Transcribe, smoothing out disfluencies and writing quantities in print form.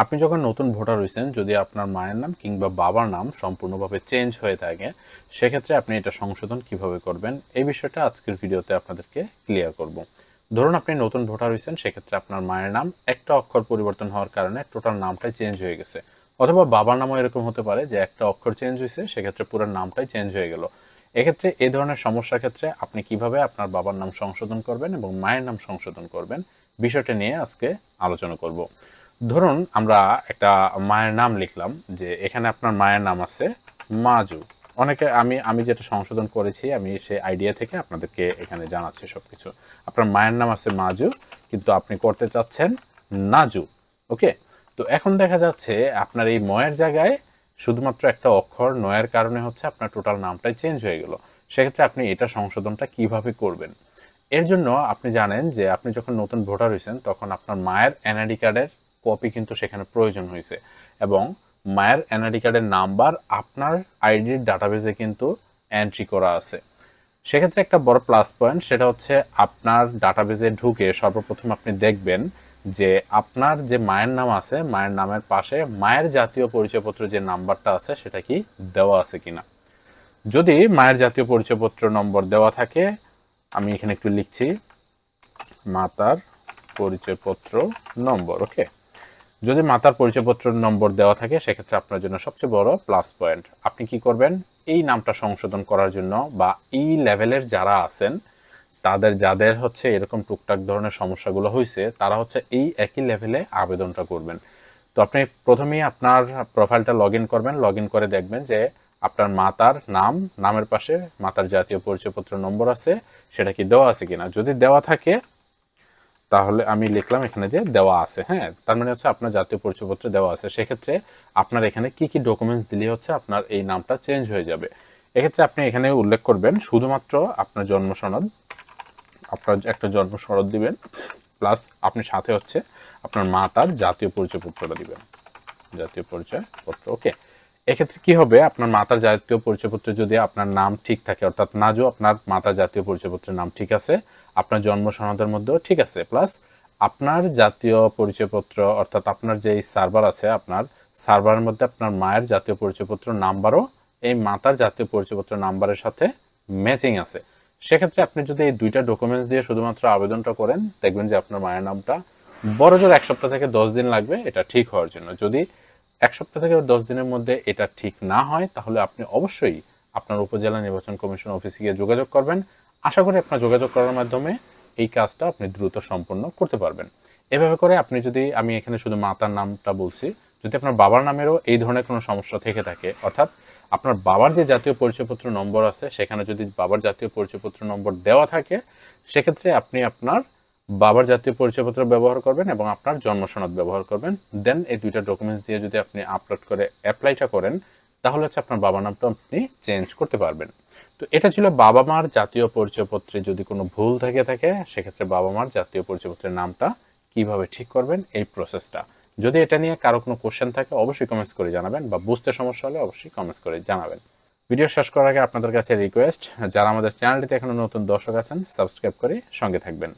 আপনি যখন নতুন ভোটার হইছেন, যদি আপনার মায়ের নাম কিংবা বাবার নাম সম্পূর্ণভাবে চেঞ্জ হয়ে থাকে, সেক্ষেত্রে আপনি এটা সংশোধন কিভাবে করবেন, এই বিষয়টা আজকের ভিডিওতে আপনাদেরকে ক্লিয়ার করব। ধরুন আপনি নতুন ভোটার হইছেন, সেক্ষেত্রে আপনার মায়ের নাম একটা অক্ষর পরিবর্তন হওয়ার কারণে টোটাল নামটাই চেঞ্জ হয়ে গেছে, অথবা বাবার নামও এরকম হতে পারে যে একটা অক্ষর চেঞ্জ হয়েছে, সেক্ষেত্রে পুরো নামটাই চেঞ্জ হয়ে গেল। এক্ষেত্রে এই ধরনের সমস্যার ক্ষেত্রে আপনি কিভাবে আপনার বাবার নাম সংশোধন করবেন এবং মায়ের নাম সংশোধন করবেন, বিষয়টা নিয়ে আজকে আলোচনা করব। ধরুন আমরা একটা মায়ের নাম লিখলাম, যে এখানে আপনার মায়ের নাম আছে মাজু। অনেকে আমি যেটা সংশোধন করেছি, আমি সেই আইডিয়া থেকে আপনাদেরকে এখানে জানাচ্ছি সবকিছু। আপনার মায়ের নাম আছে মাজু, কিন্তু আপনি করতে চাচ্ছেন নাজু। ওকে, তো এখন দেখা যাচ্ছে আপনার এই ময়ের জায়গায় শুধুমাত্র একটা অক্ষর নয়ের কারণে হচ্ছে আপনার টোটাল নামটাই চেঞ্জ হয়ে গেল। সেক্ষেত্রে আপনি এটা সংশোধনটা কিভাবে করবেন? এর জন্য আপনি জানেন যে আপনি যখন নতুন ভোটার হয়েছেন, তখন আপনার মায়ের এনআইডি কার্ডের কপি কিন্তু সেখানে প্রয়োজন হয়েছে, এবং মায়ের এনআইডি কার্ডের নাম্বার আপনার আইডির ডাটাবেজে কিন্তু এন্ট্রি করা আছে। সেক্ষেত্রে একটা বড় প্লাস পয়েন্ট, সেটা হচ্ছে আপনার ডাটাবেজে ঢুকে সর্বপ্রথম আপনি দেখবেন যে আপনার যে মায়ের নাম আছে, মায়ের নামের পাশে মায়ের জাতীয় পরিচয়পত্র যে নাম্বারটা আছে সেটা কি দেওয়া আছে কিনা। যদি মায়ের জাতীয় পরিচয়পত্র নম্বর দেওয়া থাকে, আমি এখানে একটু লিখছি মাতার পরিচয়পত্র নম্বর। ওকে, যদি মাতার পরিচয়পত্র নম্বর দেওয়া থাকে, সেক্ষেত্রে আপনার জন্য সবচেয়ে বড় প্লাস পয়েন্ট। আপনি কি করবেন, এই নামটা সংশোধন করার জন্য, বা এই লেভেলের যারা আছেন যাদের হচ্ছে এরকম টুকটাক ধরনের সমস্যাগুলো হয়েছে, তারা হচ্ছে এই একই লেভেলে আবেদনটা করবেন। তো আপনি প্রথমেই আপনার প্রোফাইলটা লগ ইন করবেন। লগ ইন করে দেখবেন যে আপনার মাতার নামের পাশে মাতার জাতীয় পরিচয়পত্র নম্বর আছে, সেটা কি দেওয়া আছে কিনা। যদি দেওয়া থাকে, তাহলে আমি লিখলাম এখানে যে দেওয়া আছে। হ্যাঁ, তার মানে হচ্ছে আপনার জাতীয় পরিচয়পত্র দেওয়া আছে। সেক্ষেত্রে আপনার এখানে কি কি ডকুমেন্টস দিলে হচ্ছে আপনার এই নামটা চেঞ্জ হয়ে যাবে। এক্ষেত্রে আপনি এখানে উল্লেখ করবেন শুধুমাত্র আপনার জন্ম সনদ, আপনার একটা জন্ম সনদ দিবেন, প্লাস আপনি সাথে হচ্ছে আপনার মাতার জাতীয় পরিচয়পত্রটা দিবেন, জাতীয় পরিচয়পত্র। ওকে, এক্ষেত্রে কি হবে, আপনার মাতার জাতীয় পরিচয়পত্রে যদি আপনার নাম ঠিক থাকে, অর্থাৎ নাজু আপনার মাতার জাতীয় পরিচয়পত্রের নাম ঠিক আছে, আপনার জন্ম সনদের মধ্যেও ঠিক আছে, প্লাস আপনার জাতীয় পরিচয়পত্র অর্থাৎ আপনার যেই সার্ভার আছে, আপনার সার্ভারের মধ্যে আপনার মায়ের জাতীয় পরিচয়পত্র নাম্বারও এই মাতার জাতীয় পরিচয়পত্র নাম্বারের সাথে ম্যাচিং আছে। সেক্ষেত্রে আপনি যদি এই দুইটা ডকুমেন্টস দিয়ে শুধুমাত্র আবেদনটা করেন, দেখবেন যে আপনার মায়ের নামটা বড়জোর 1 সপ্তাহ থেকে 10 দিন লাগবে এটা ঠিক হওয়ার জন্য। যদি 1 সপ্তাহ থেকে 10 দিনের মধ্যে এটা ঠিক না হয়, তাহলে আপনি অবশ্যই আপনার উপজেলা নির্বাচন কমিশন অফিসে গিয়ে যোগাযোগ করবেন। আশা করি আপনার যোগাযোগ করার মাধ্যমে এই কাজটা আপনি দ্রুত সম্পন্ন করতে পারবেন। এভাবে করে আপনি যদি, আমি এখানে শুধু মাতার নামটা বলছি, যদি আপনার বাবার নামেরও এই ধরনের কোনো সমস্যা থেকে থাকে, অর্থাৎ আপনার বাবার যে জাতীয় পরিচয়পত্র নম্বর আছে, সেখানে যদি বাবার জাতীয় পরিচয়পত্র নম্বর দেওয়া থাকে, সেক্ষেত্রে আপনি আপনার বাবার জাতীয় পরিচয়পত্র ব্যবহার করবেন এবং আপনার জন্ম সনদ ব্যবহার করবেন। দেন এই দুইটা ডকুমেন্টস দিয়ে যদি আপনি আপলোড করে অ্যাপ্লাইটা করেন, তাহলে হচ্ছে আপনার বাবার নামটা আপনি চেঞ্জ করতে পারবেন। তো এটা ছিল বাবা মার জাতীয় পরিচয়পত্রে যদি কোনো ভুল থেকে থাকে, সেক্ষেত্রে বাবা মার জাতীয় পরিচয়পত্রের নামটা কিভাবে ঠিক করবেন, এই প্রসেসটা। যদি এটা নিয়ে কারো কোনো কোশ্চেন থাকে, অবশ্যই কমেন্টস করে জানাবেন, বা বুঝতে সমস্যা হলে অবশ্যই কমেন্টস করে জানাবেন। ভিডিও শেষ করার আগে আপনাদের কাছে রিকোয়েস্ট, যারা আমাদের চ্যানেলটিতে এখনো নতুন দর্শক আছেন, সাবস্ক্রাইব করে সঙ্গে থাকবেন।